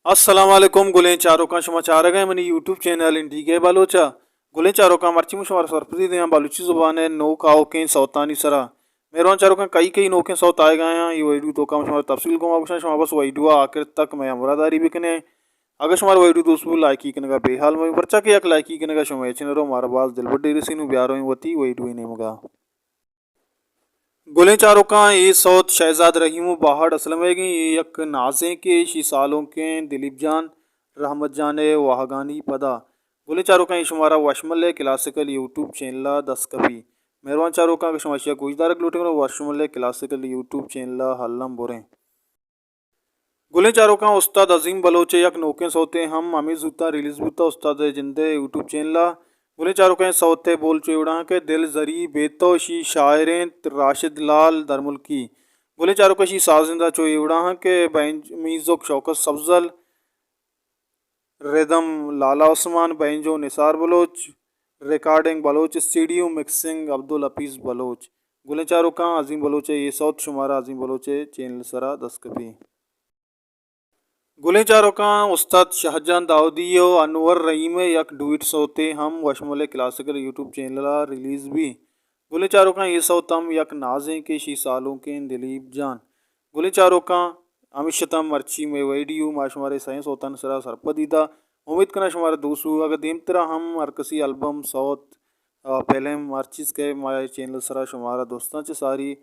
असलकुम गुलें चारों का समाचार है मनी यूट्यूब चैनल इंडी के बालोचा गुलें चारों का मर्ची मुशवार सरपति दिया बालूची जुबान है नो काओ के सौतानी सरा मेहरबान चारों का कई कई नोके सौत आए गए हैं ये वीडियो तो का शुमार तफसील को माबूशा शुमार बस वीडियो आखिर तक मैं मुरादारी भी कने अगर शुमार वीडियो दोस्तों लाइकी कने का बेहाल में पर्चा के एक लाइकी कने का शुमार चेनरो मारा बाज दिल बड्डी रसीनु ब्यारो वती वीडियो ने मगा गुलें चारों का ये सौत शहजाद रहीम बाहर असलमेगी ये यक नाजे के शी सालों के दिलीप जान रहमत जान वाहगानी पदा गुलें चारों का ये शुमारा वशमल क्लासिकल यूट्यूब चैनल दस कभी मेहरबान चारों का शुमाशिया गुजदार लूटे वशमल क्लासिकल यूट्यूब चैनल हल्लम बुरे गुलें चारों का उस्ताद अजीम बलोचे यक नौके सोते हम अमीर जुता रिलीज बुता उस्ताद जिंदे यूट्यूब चैनल गुले चारों के सौते बोल चुड़ा के दिल जरी बेतोशी शायरें राशिद लाल दरमुल्की गुले चारों के शी साजिंदा चोड़ा के मीज़ोक शौकत सफजल rhythm Lala Usman banjo Nisar Baloch recording Baloch studio mixing Abdul Hafeez Baloch गुले चारों का अजीम बलोचे ये सौत शुमारा अजीम बलोचे चैनल सरा दस्कबी गुले चारों का उस्ताद शाहजहां दाऊदियो अनवर रहीम यक डुइट सोते हम वशमल क्लासिकल यूट्यूब चैनल रिलीज़ भी गुले चारों का ये सौतम यक नाजें के शी सालों के दिलीप जान गुले चारों का अमिशतम मर्ची में वीडियो माशुमारे साइंस होतन सरा सरपदीदा उम्मीद करना शुमारा दोस्तों अगर देम तरह हम हरकसी एल्बम सौत पहले मर्चिस के मारे चैनल सरा शुमारा दोस्तां च सारी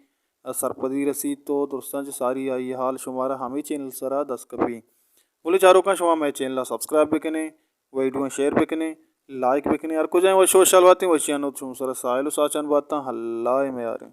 सरपदी रसी तो दोस्तां च सारी आई हाल शुमारा हमें चैनल सरा दस कभी बोले चारों का शुमा मैं चैनल सब्सक्राइब भी कने वीडियो शेयर भी कने लाइक भी कने और कुछ वो सोशल बातें वशियान सर साहिल साचन बातें हल्ला में आ रहे